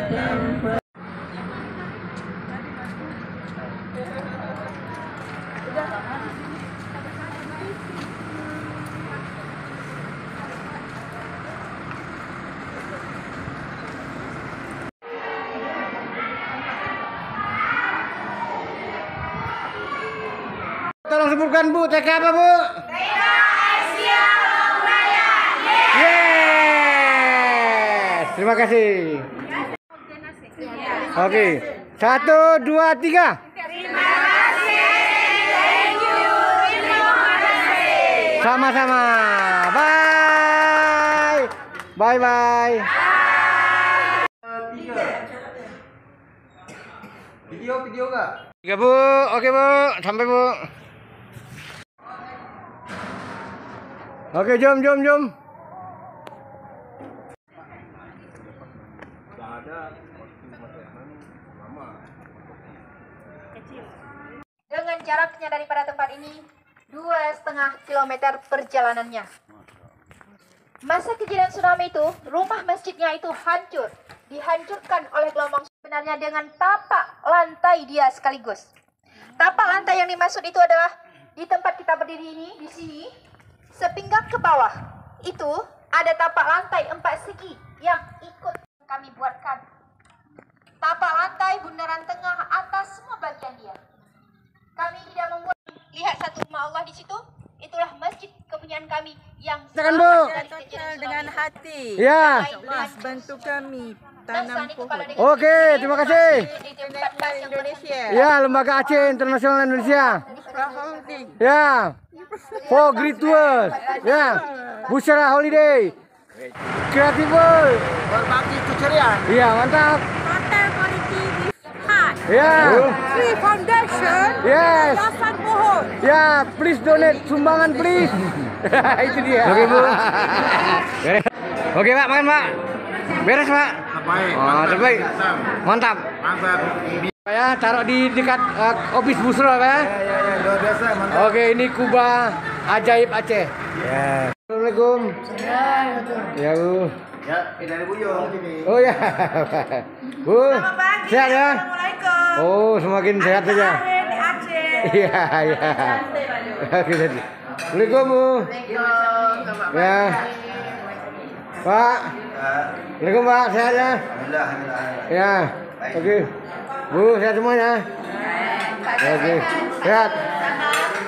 Tolong sebutkan Bu, TK apa Bu? TK Asia Raya. Yes. Terima kasih. Oke, 1, 2, 3. Terima kasih. Thank you. Terima kasih. Sama-sama. Bye. Bye-bye. Video nggak? 3 Bu, oke Bu, sampai Bu. Oke, jom. Dengan jaraknya daripada tempat ini 2,5 kilometer perjalanannya. Masa kejadian tsunami itu, rumah masjidnya itu hancur, dihancurkan oleh gelombang sebenarnya dengan tapak lantai dia sekaligus. Tapak lantai yang dimaksud itu adalah di tempat kita berdiri ini, di sini, sepinggang ke bawah itu ada tapak lantai 4 segi yang ikut kami buatkan. Tapak lantai, bundaran tengah, atas, semua bagian dia. Kami tidak membuat. Lihat satu rumah Allah di situ. Itulah masjid kepunyaan kami yang Silakan, Bu. Dengan hati. Ya. Mas bantu kami tanam pohon. Oke, terima kasih. Indonesia. Ya, Lembaga Aceh Internasional Indonesia. Holding. Ya. For Great World. Ya. Busyara Holiday. Creative World. Berbagi keceriaan. Iya, mantap. Hotel Quality Hut. Ya. Free Foundation. Yes. Yayasan pohon. Ya, please donate sumbangan please. Itu dia. Oke, Bu. Beres. Oke, Pak, makan, Pak. Beres, Pak. Baik. Oh, terbaik. Mantap. Mantap. Ya, taruh di dekat office Busro, Pak. Ya, luar biasa, mantap. Oke, ini Kubah Ajaib Aceh. Ya. Assalamualaikum. Ya, Bu. Ya, dari Buyo. Oh ya. Bu. Sehat ya? Assalamualaikum. Oh, semakin sehat saja. Di Aceh. Iya, iya. Oke, jadi. Assalamualaikum, Bu. Ya. Pak. Assalamualaikum, Pak. Sehat ya? Alhamdulillah. Ya. Oke. Bu, sehat semuanya. Oke. Sehat.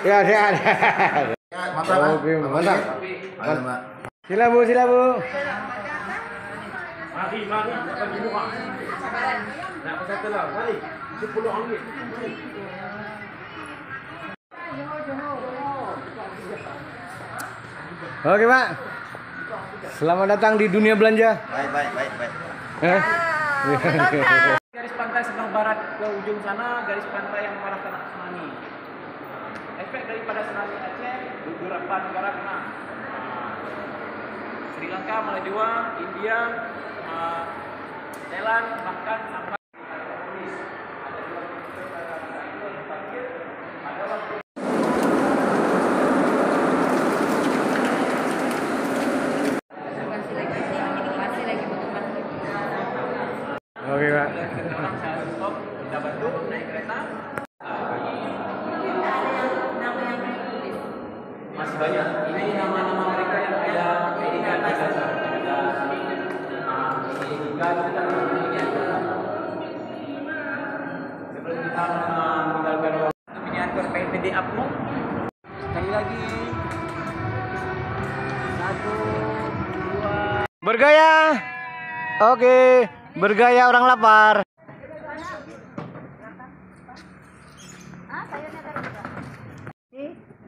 Ya, sehat. Mantap. Oke, mantap. Mantap. Sila, Bu, sila, Bu. Mari, bagi murah. Nak kata lah, mari. RM10. Oke, Pak. Selamat datang di dunia belanja. Baik. Eh? Garis pantai sebelah barat ke ujung sana, garis pantai yang mengarah ke tsunami. Efek daripada tsunami Aceh, beberapa negara kena. Sri Lanka, Malaysia, India, Thailand, bahkan sampai Oke, Pak. orang saya stop, kita bantu naik kereta. Masih banyak. Ini nama-nama mereka yang ada pendidikan di sana. Ada pendidikan kita sebelum kita meninggalkan miniatur PPD Apmu. Sekali lagi. 1, 2. Bergaya. Oke, bergaya orang lapar.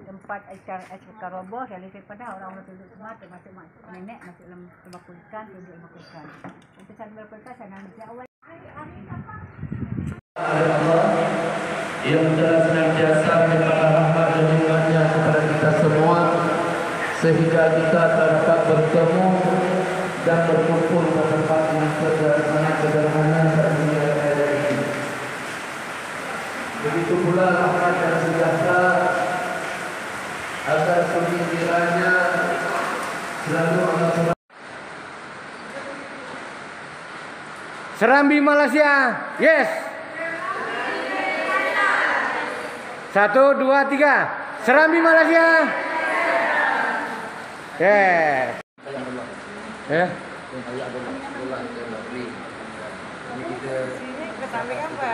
Tempat acara roboh yang lebih pada orang-orang duduk semua termasuk nenek masuk dalam bangku ikan, duduk bangku ikan. Untuk sambil berkata saya nanti awal. Yang telah senantiasa memberikan rahmat dan nikmatnya kepada kita semua sehingga kita dapat bertemu dan berkumpul pada tempat yang sederhana dan mulia ini. Begitu pula rahmat dan sejahtera agar sekiranya selalu Allah. Serambi Malaysia. Yes. 1, 2, 3. Serambi Malaysia. Yes. Ya. Sini ke samping apa?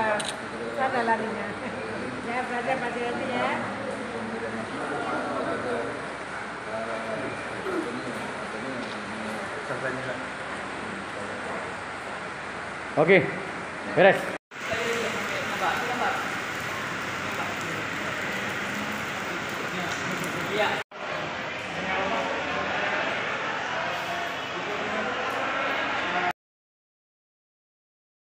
Sana larinya. Ya, berada pada nanti ya. Oke. Beres.